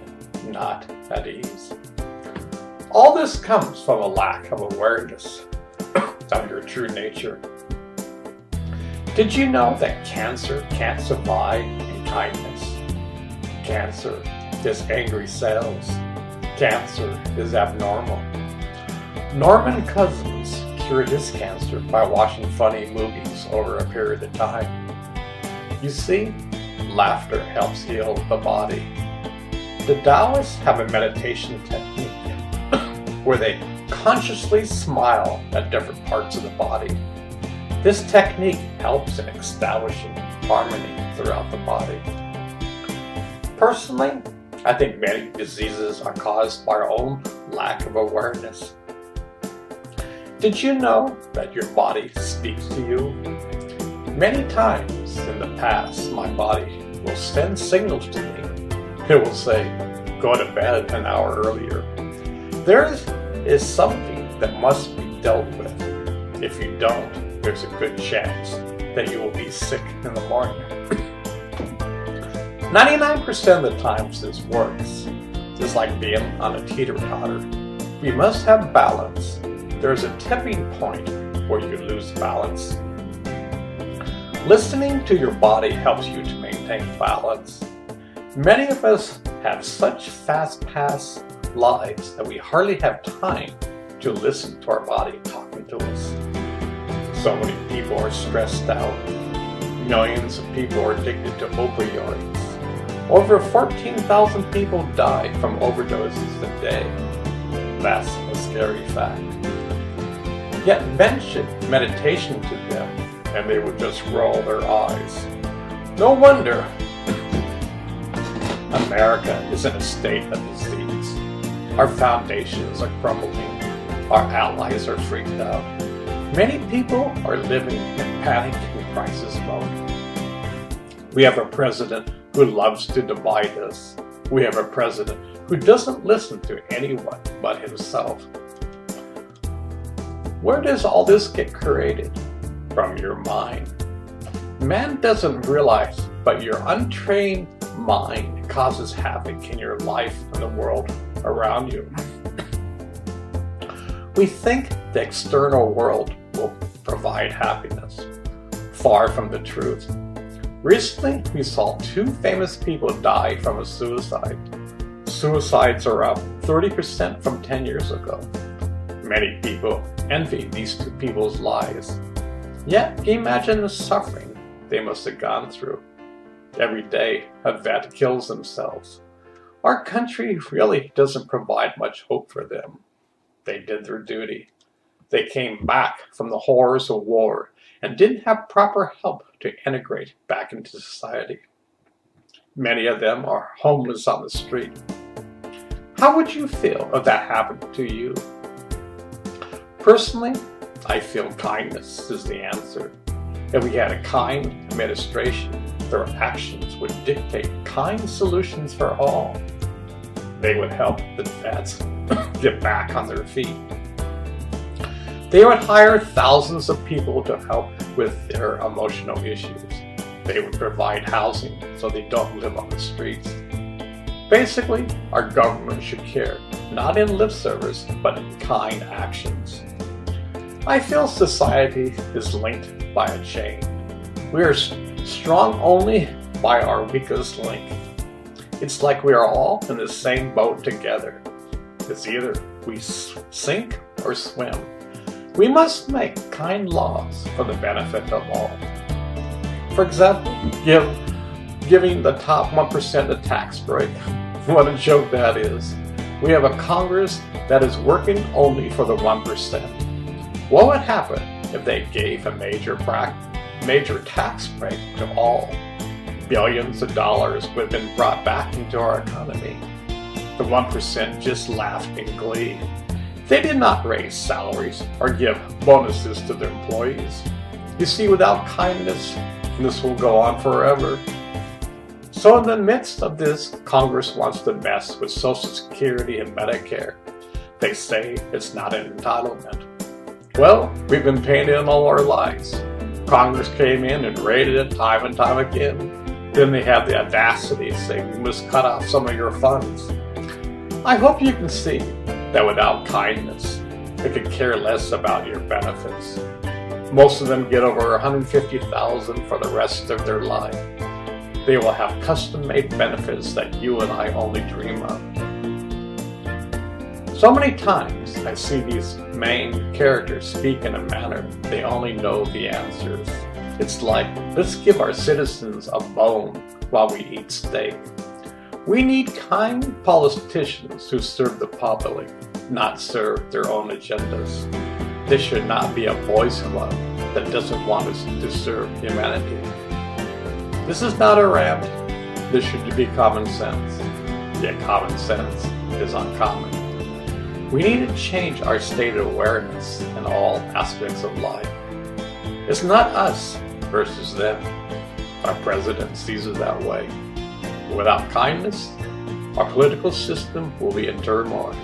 not at ease. All this comes from a lack of awareness of your true nature. Did you know that cancer can't survive in kindness? Cancer is angry cells. Cancer is abnormal. Norman Cousins cured his cancer by watching funny movies over a period of time. You see, laughter helps heal the body. The Taoists have a meditation technique where they consciously smile at different parts of the body. This technique helps in establishing harmony throughout the body. Personally, I think many diseases are caused by our own lack of awareness. Did you know that your body speaks to you? Many times in the past, my body will send signals to me. It will say, go to bed an hour earlier. There is something that must be dealt with. If you don't, there's a good chance that you will be sick in the morning. 99% of the times this works. It's like being on a teeter-totter. We must have balance. There's a tipping point where you lose balance. Listening to your body helps you to maintain balance. Many of us have such fast-paced lives that we hardly have time to listen to our body talking to us. So many people are stressed out. Millions of people are addicted to opioids. Over 14,000 people die from overdoses a day. That's a scary fact. Yet mention meditation to them, and they would just roll their eyes. No wonder America is in a state of disease. Our foundations are crumbling. Our allies are freaked out. Many people are living in panic and crisis mode. We have a president who loves to divide us. We have a president who doesn't listen to anyone but himself. Where does all this get created? From your mind. Man doesn't realize, but your untrained mind causes havoc in your life and the world around you. We think the external world will provide happiness. Far from the truth. Recently, we saw 2 famous people die from a suicide. Suicides are up 30% from 10 years ago. Many people envy these 2 people's lives. Yet, imagine the suffering they must have gone through. Every day, a vet kills themselves. Our country really doesn't provide much hope for them. They did their duty. They came back from the horrors of war and didn't have proper help to integrate back into society. Many of them are homeless on the street. How would you feel if that happened to you? Personally, I feel kindness is the answer. If we had a kind administration, their actions would dictate kind solutions for all. They would help the vets get back on their feet. They would hire thousands of people to help with their emotional issues. They would provide housing so they don't live on the streets. Basically, our government should care, not in lip service, but in kind actions. I feel society is linked by a chain. We are strong only by our weakest link. It's like we are all in the same boat together. It's either we sink or swim. We must make kind laws for the benefit of all. For example, giving the top 1% a tax break. What a joke that is. We have a Congress that is working only for the 1%. What would happen if they gave a major tax break to all? Billions of dollars would have been brought back into our economy. The 1% just laughed in glee. They did not raise salaries or give bonuses to their employees. You see, without kindness, this will go on forever. So in the midst of this, Congress wants to mess with Social Security and Medicare. They say it's not an entitlement. Well, we've been paying it all our lives. Congress came in and raided it time and time again. Then they have the audacity to say we must cut off some of your funds. I hope you can see that without kindness, they could care less about your benefits. Most of them get over $150,000 for the rest of their life. They will have custom-made benefits that you and I only dream of. So many times I see these main characters speak in a manner they only know the answers. It's like, let's give our citizens a bone while we eat steak. We need kind politicians who serve the public, not serve their own agendas. This should not be a boys' club that doesn't want us to serve humanity. This is not a rant. This should be common sense. Yet common sense is uncommon. We need to change our state of awareness in all aspects of life. It's not us versus them. Our president sees it that way. Without kindness, our political system will be in turmoil.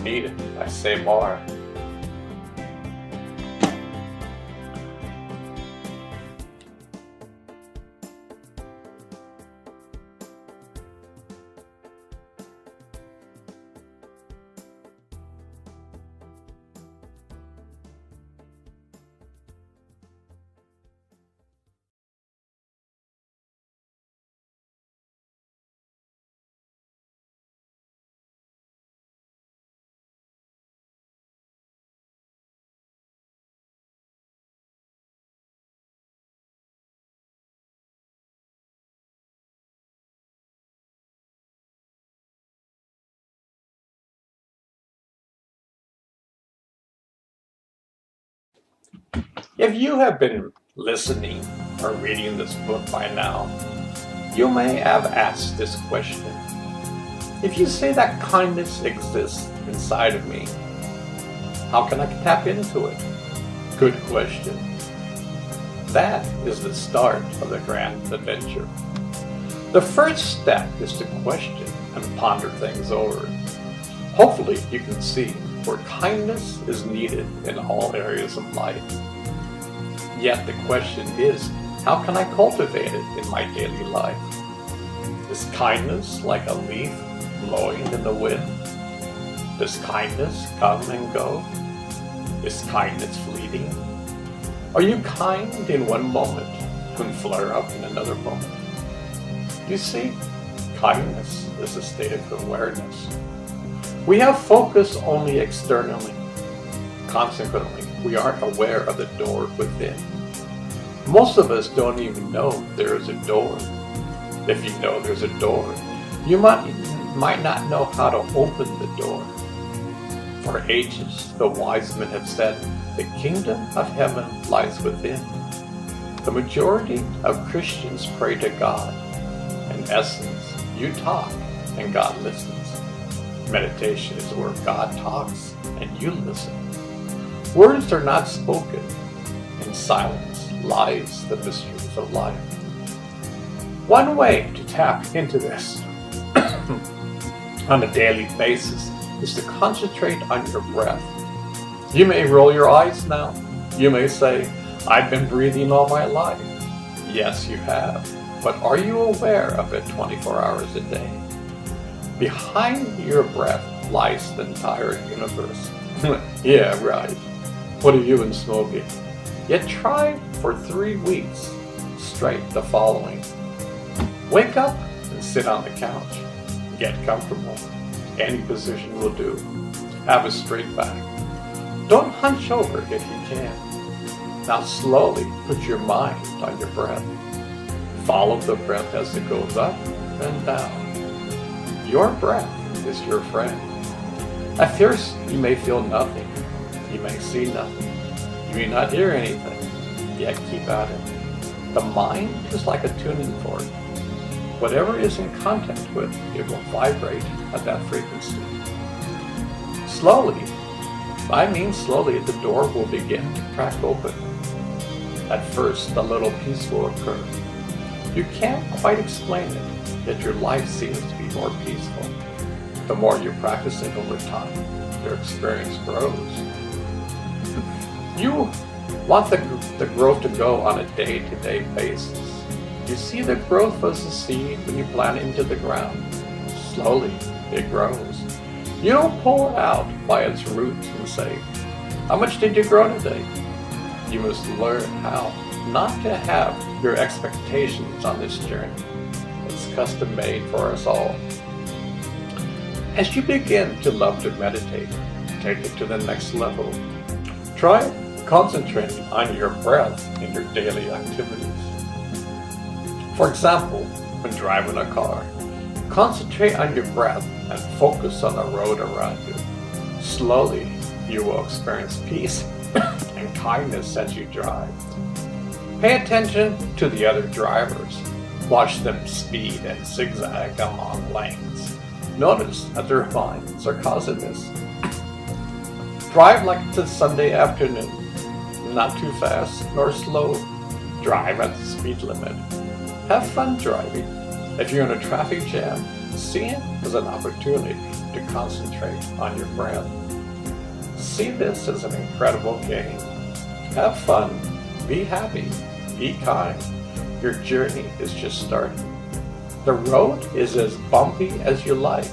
Need it, I say more. If you have been listening or reading this book by now, you may have asked this question. If you say that kindness exists inside of me, how can I tap into it? Good question. That is the start of the grand adventure. The first step is to question and ponder things over. Hopefully you can see where kindness is needed in all areas of life. Yet the question is, how can I cultivate it in my daily life? Is kindness like a leaf blowing in the wind? Does kindness come and go? Is kindness fleeting? Are you kind in one moment and flare up in another moment? You see, kindness is a state of awareness. We have focus only externally. Consequently, we aren't aware of the door within. Most of us don't even know there is a door. If you know there's a door, you might not know how to open the door. For ages, the wise men have said, the kingdom of heaven lies within. The majority of Christians pray to God. In essence, you talk and God listens. Meditation is where God talks and you listen. Words are not spoken. In silence lies the mysteries of life. One way to tap into this on a daily basis is to concentrate on your breath. You may roll your eyes now. You may say, I've been breathing all my life. Yes, you have. But are you aware of it 24 hours a day? Behind your breath lies the entire universe. Yeah, right. What have you been smoking? Yet try for 3 weeks straight the following. Wake up and sit on the couch. Get comfortable. Any position will do. Have a straight back. Don't hunch over if you can. Now slowly put your mind on your breath. Follow the breath as it goes up and down. Your breath is your friend. At first you may feel nothing. You may see nothing. You may not hear anything. Yet keep at it. The mind is like a tuning fork. Whatever is in contact with, it will vibrate at that frequency. Slowly, the door will begin to crack open. At first, a little peace will occur. You can't quite explain it, yet your life seems to be more peaceful. The more you practice it over time, your experience grows. You want the growth to go on a day-to-day basis. You see the growth as a seed when you plant it into the ground. Slowly, it grows. You don't pull it out by its roots and say, how much did you grow today? You must learn how not to have your expectations on this journey. It's custom made for us all. As you begin to love to meditate, take it to the next level. Try concentrating on your breath in your daily activities. For example, when driving a car, concentrate on your breath and focus on the road around you. Slowly, you will experience peace and kindness as you drive. Pay attention to the other drivers. Watch them speed and zigzag along lanes. Notice that their minds are causing this. Drive like it's a Sunday afternoon. Not too fast nor slow. Drive at the speed limit. Have fun driving. If you're in a traffic jam, see it as an opportunity to concentrate on your breath. See this as an incredible game. Have fun. Be happy. Be kind. Your journey is just starting. The road is as bumpy as you like.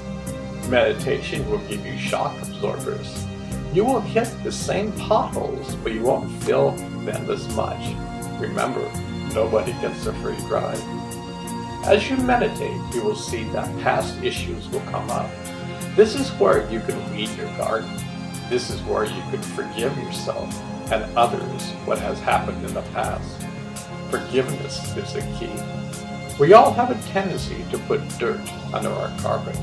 Meditation will give you shock absorbers. You will hit the same potholes, but you won't feel them as much. Remember, nobody gets a free ride. As you meditate, you will see that past issues will come up. This is where you can weed your garden. This is where you can forgive yourself and others what has happened in the past. Forgiveness is the key. We all have a tendency to put dirt under our carpet.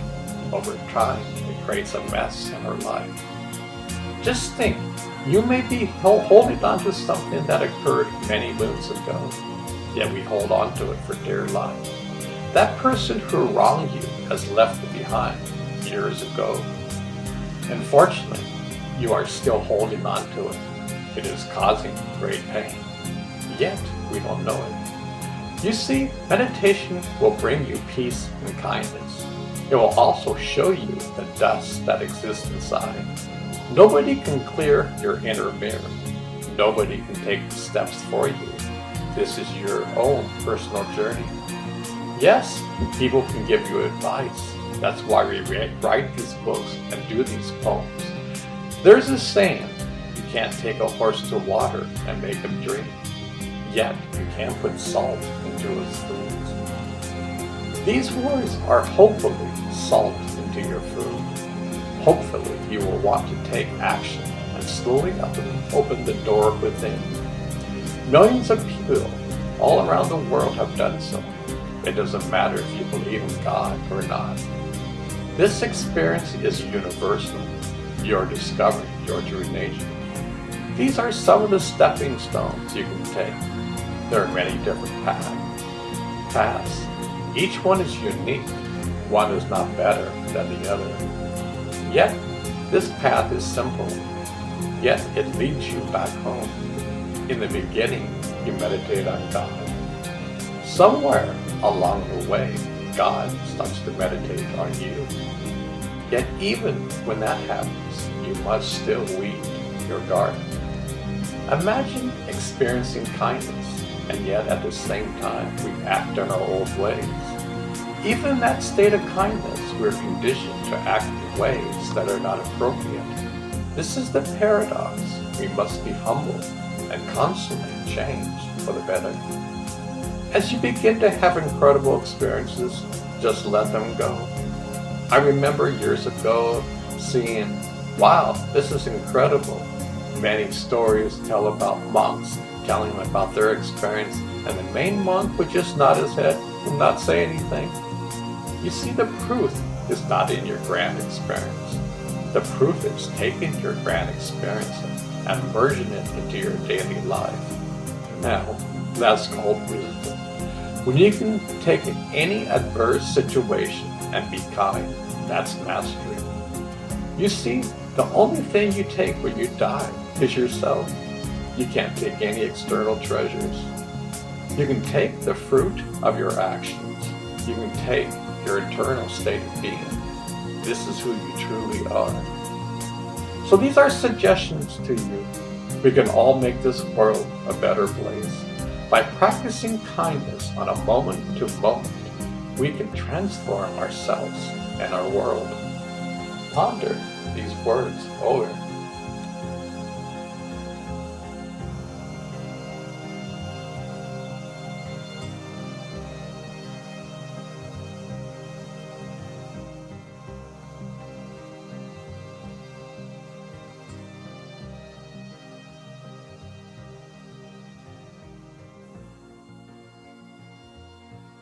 Over time, it creates a mess in our life. Just think, you may be holding on to something that occurred many moons ago, yet we hold on to it for dear life. That person who wronged you has left it behind years ago. Unfortunately, you are still holding on to it. It is causing great pain, yet we don't know it. You see, meditation will bring you peace and kindness. It will also show you the dust that exists inside. Nobody can clear your inner mirror. Nobody can take the steps for you. This is your own personal journey. Yes, people can give you advice. That's why we write these books and do these poems. There's a saying, you can't take a horse to water and make him drink. Yet you can put salt into his food. These words are hopefully salt into your food. Hopefully you will want to take action and slowly open the door within. Millions of people all around the world have done so. It doesn't matter if you believe in God or not. This experience is universal. You're discovering your true nature. These are some of the stepping stones you can take. There are many different paths. Each one is unique. One is not better than the other. Yet, this path is simple. Yet, it leads you back home. In the beginning, you meditate on God. Somewhere along the way, God starts to meditate on you. Yet even when that happens, you must still weed your garden. Imagine experiencing kindness, and yet at the same time, we act in our old ways. Even in that state of kindness, we're conditioned to act in ways that are not appropriate. This is the paradox. We must be humble and constantly change for the better. As you begin to have incredible experiences, just let them go. I remember years ago seeing, wow, this is incredible. Many stories tell about monks telling about their experience, and the main monk would just nod his head and not say anything. You see, the proof is not in your grand experience. The proof is taking your grand experience and merging it into your daily life. Now, that's called wisdom. When you can take any adverse situation and be kind, that's mastery. You see, the only thing you take when you die is yourself. You can't take any external treasures. You can take the fruit of your actions. You can take your eternal state of being. This is who you truly are. So these are suggestions to you. We can all make this world a better place. By practicing kindness on a moment-to-moment, we can transform ourselves and our world. Ponder these words over